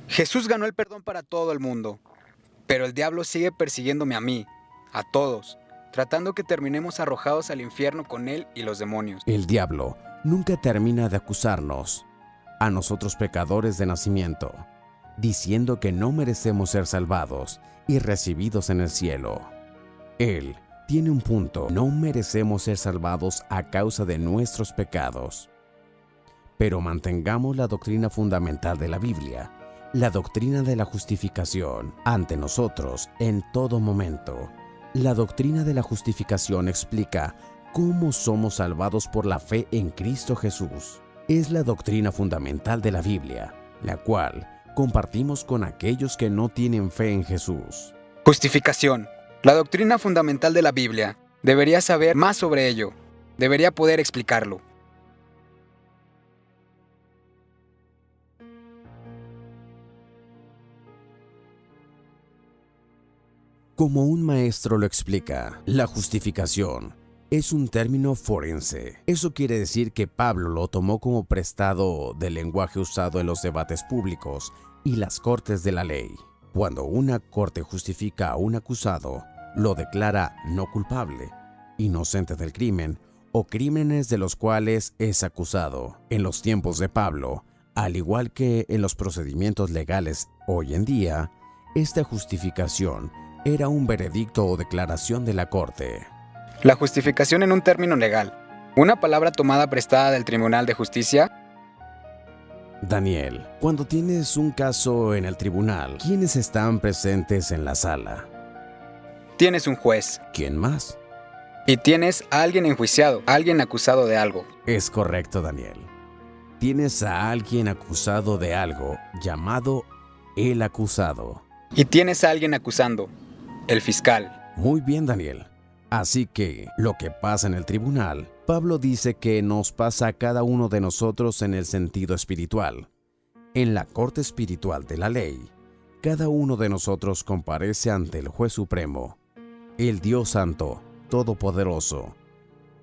Jesús ganó el perdón para todo el mundo, pero el diablo sigue persiguiéndome a mí, a todos, tratando que terminemos arrojados al infierno con él y los demonios. El diablo nunca termina de acusarnos, a nosotros pecadores de nacimiento, diciendo que no merecemos ser salvados y recibidos en el cielo. Él tiene un punto: no merecemos ser salvados a causa de nuestros pecados. Pero mantengamos la doctrina fundamental de la Biblia, la doctrina de la justificación, ante nosotros en todo momento. La doctrina de la justificación explica cómo somos salvados por la fe en Cristo Jesús. Es la doctrina fundamental de la Biblia, la cual compartimos con aquellos que no tienen fe en Jesús. Justificación. La doctrina fundamental de la Biblia. Debería saber más sobre ello. Debería poder explicarlo. Como un maestro lo explica, la justificación es un término forense. Eso quiere decir que Pablo lo tomó como prestado del lenguaje usado en los debates públicos y las cortes de la ley. Cuando una corte justifica a un acusado, lo declara no culpable, inocente del crimen o crímenes de los cuales es acusado. En los tiempos de Pablo, al igual que en los procedimientos legales hoy en día, esta justificación era un veredicto o declaración de la corte. La justificación en un término legal. Una palabra tomada prestada del Tribunal de Justicia. Daniel, cuando tienes un caso en el tribunal, ¿quiénes están presentes en la sala? Tienes un juez. ¿Quién más? Y tienes a alguien enjuiciado, alguien acusado de algo. Es correcto, Daniel. Tienes a alguien acusado de algo, llamado el acusado. Y tienes a alguien acusando, el fiscal. Muy bien, Daniel. Así que, lo que pasa en el tribunal, Pablo dice que nos pasa a cada uno de nosotros en el sentido espiritual. En la corte espiritual de la ley, cada uno de nosotros comparece ante el juez supremo, el Dios Santo, Todopoderoso,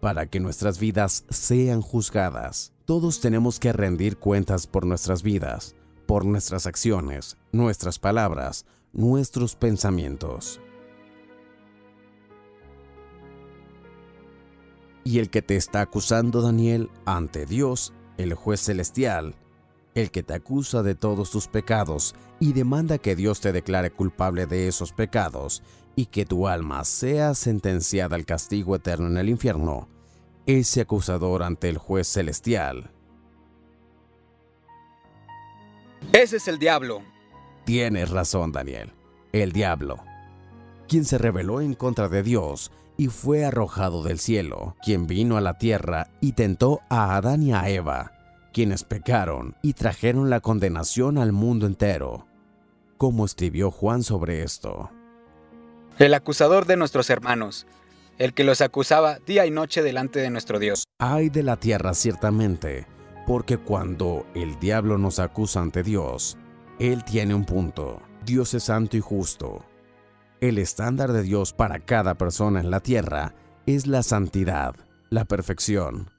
para que nuestras vidas sean juzgadas. Todos tenemos que rendir cuentas por nuestras vidas, por nuestras acciones, nuestras palabras, nuestros pensamientos. Y el que te está acusando, Daniel, ante Dios, el juez celestial, el que te acusa de todos tus pecados y demanda que Dios te declare culpable de esos pecados y que tu alma sea sentenciada al castigo eterno en el infierno, ese acusador ante el juez celestial. Ese es el diablo. Tienes razón, Daniel, el diablo, quien se rebeló en contra de Dios y fue arrojado del cielo, quien vino a la tierra y tentó a Adán y a Eva, quienes pecaron y trajeron la condenación al mundo entero. ¿Cómo escribió Juan sobre esto? El acusador de nuestros hermanos, el que los acusaba día y noche delante de nuestro Dios. Ay de la tierra ciertamente, porque cuando el diablo nos acusa ante Dios, Él tiene un punto. Dios es santo y justo. El estándar de Dios para cada persona en la tierra es la santidad, la perfección.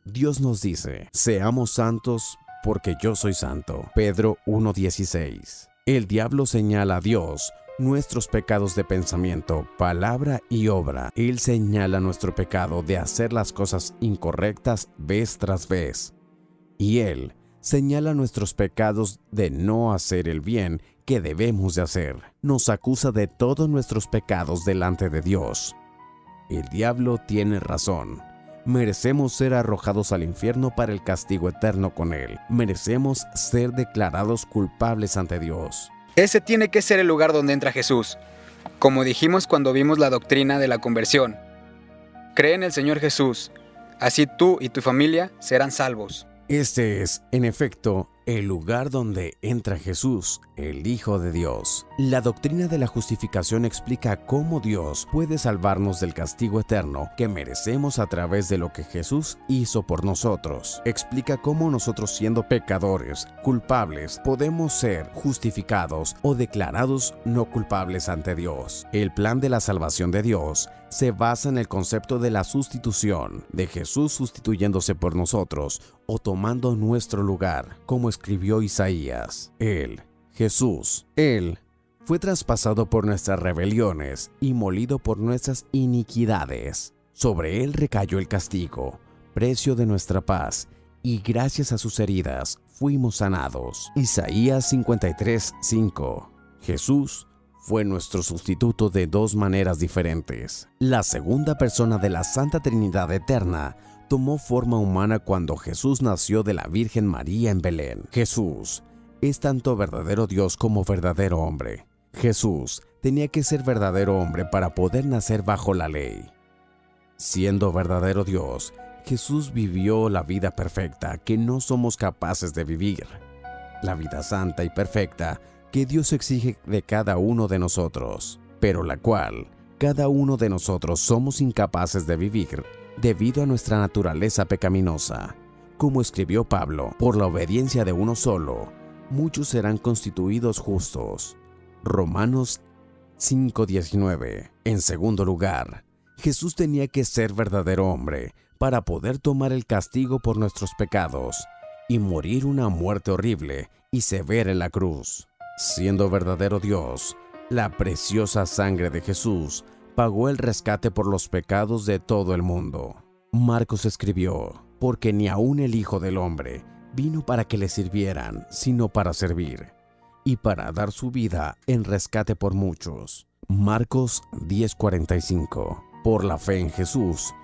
Dios nos dice, seamos santos porque yo soy santo. Pedro 1:16. El diablo señala a Dios nuestros pecados de pensamiento, palabra y obra. Él señala nuestro pecado de hacer las cosas incorrectas vez tras vez. Y Él señala nuestros pecados de no hacer el bien que debemos de hacer. Nos acusa de todos nuestros pecados delante de Dios. El diablo tiene razón. Merecemos ser arrojados al infierno para el castigo eterno con Él. Merecemos ser declarados culpables ante Dios. Ese tiene que ser el lugar donde entra Jesús. Como dijimos cuando vimos la doctrina de la conversión. Cree en el Señor Jesús. Así tú y tu familia serán salvos. Este es, en efecto, el lugar donde entra Jesús, el Hijo de Dios. La doctrina de la justificación explica cómo Dios puede salvarnos del castigo eterno que merecemos a través de lo que Jesús hizo por nosotros. Explica cómo nosotros, siendo pecadores, culpables, podemos ser justificados o declarados no culpables ante Dios. El plan de la salvación de Dios se basa en el concepto de la sustitución, de Jesús sustituyéndose por nosotros o tomando nuestro lugar, como escribió Isaías. Él, Jesús. Él fue traspasado por nuestras rebeliones y molido por nuestras iniquidades. Sobre él recayó el castigo, precio de nuestra paz, y gracias a sus heridas fuimos sanados. Isaías 53:5. Jesús fue nuestro sustituto de dos maneras diferentes. La segunda persona de la Santa Trinidad Eterna tomó forma humana cuando Jesús nació de la Virgen María en Belén. Jesús es tanto verdadero Dios como verdadero hombre. Jesús tenía que ser verdadero hombre para poder nacer bajo la ley. Siendo verdadero Dios, Jesús vivió la vida perfecta que no somos capaces de vivir. La vida santa y perfecta que Dios exige de cada uno de nosotros, pero la cual cada uno de nosotros somos incapaces de vivir debido a nuestra naturaleza pecaminosa. Como escribió Pablo, por la obediencia de uno solo, muchos serán constituidos justos. Romanos 5:19. En segundo lugar, Jesús tenía que ser verdadero hombre para poder tomar el castigo por nuestros pecados y morir una muerte horrible y severa en la cruz. Siendo verdadero Dios, la preciosa sangre de Jesús pagó el rescate por los pecados de todo el mundo. Marcos escribió, porque ni aun el Hijo del Hombre vino para que le sirvieran, sino para servir, y para dar su vida en rescate por muchos. Marcos 10:45. Por la fe en Jesús,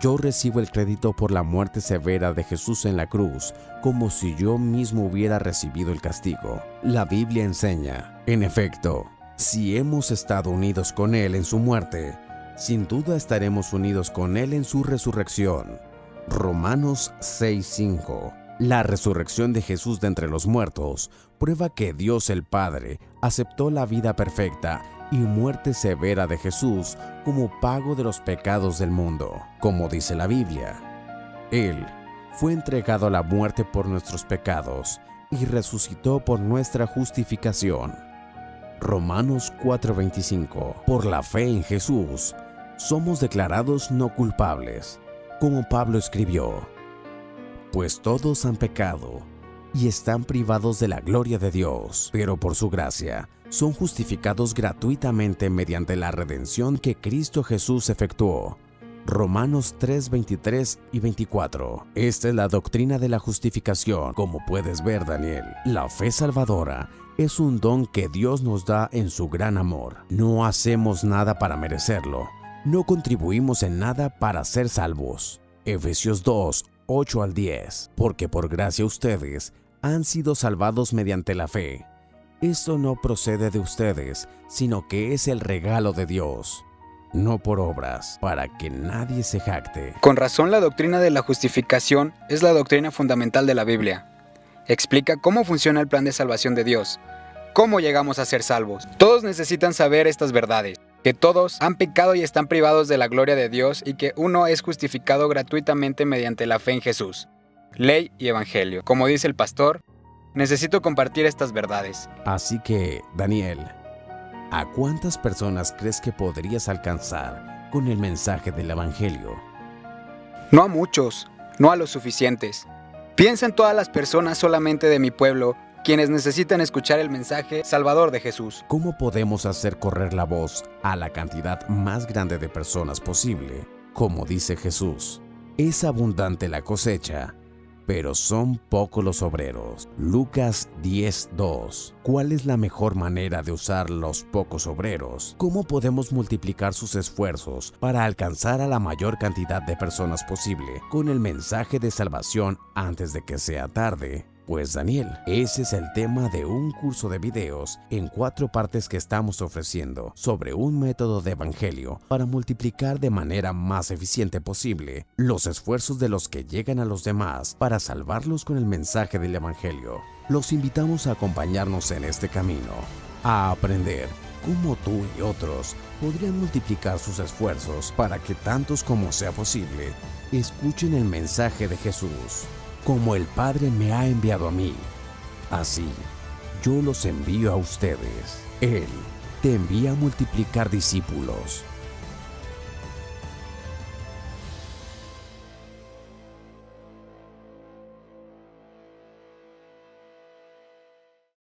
yo recibo el crédito por la muerte severa de Jesús en la cruz, como si yo mismo hubiera recibido el castigo. La Biblia enseña, en efecto, si hemos estado unidos con Él en su muerte, sin duda estaremos unidos con Él en su resurrección. Romanos 6:5. La resurrección de Jesús de entre los muertos prueba que Dios el Padre aceptó la vida perfecta y muerte severa de Jesús como pago de los pecados del mundo. Como dice la Biblia, Él fue entregado a la muerte por nuestros pecados y resucitó por nuestra justificación. Romanos 4:25. Por la fe en Jesús, somos declarados no culpables, como Pablo escribió, pues todos han pecado y están privados de la gloria de Dios, pero por su gracia son justificados gratuitamente mediante la redención que Cristo Jesús efectuó. Romanos 3:23 y 24. Esta es la doctrina de la justificación. Como puedes ver, Daniel, la fe salvadora es un don que Dios nos da en su gran amor. No hacemos nada para merecerlo. No contribuimos en nada para ser salvos. Efesios 2:8 al 10. Porque por gracia ustedes han sido salvados mediante la fe. Esto no procede de ustedes, sino que es el regalo de Dios, no por obras, para que nadie se jacte. Con razón, la doctrina de la justificación es la doctrina fundamental de la Biblia. Explica cómo funciona el plan de salvación de Dios, cómo llegamos a ser salvos. Todos necesitan saber estas verdades, que todos han pecado y están privados de la gloria de Dios y que uno es justificado gratuitamente mediante la fe en Jesús. Ley y Evangelio. Como dice el pastor, necesito compartir estas verdades. Así que, Daniel, ¿a cuántas personas crees que podrías alcanzar con el mensaje del Evangelio? No a muchos, no a los suficientes. Piensa en todas las personas solamente de mi pueblo, quienes necesitan escuchar el mensaje salvador de Jesús. ¿Cómo podemos hacer correr la voz a la cantidad más grande de personas posible? Como dice Jesús, es abundante la cosecha, pero son pocos los obreros. Lucas 10:2. ¿Cuál es la mejor manera de usar los pocos obreros? ¿Cómo podemos multiplicar sus esfuerzos para alcanzar a la mayor cantidad de personas posible con el mensaje de salvación antes de que sea tarde? Pues Daniel, ese es el tema de un curso de videos en 4 partes que estamos ofreciendo sobre un método de evangelio para multiplicar de manera más eficiente posible los esfuerzos de los que llegan a los demás para salvarlos con el mensaje del evangelio. Los invitamos a acompañarnos en este camino, a aprender cómo tú y otros podrían multiplicar sus esfuerzos para que tantos como sea posible escuchen el mensaje de Jesús. Como el Padre me ha enviado a mí, así yo los envío a ustedes. Él te envía a multiplicar discípulos.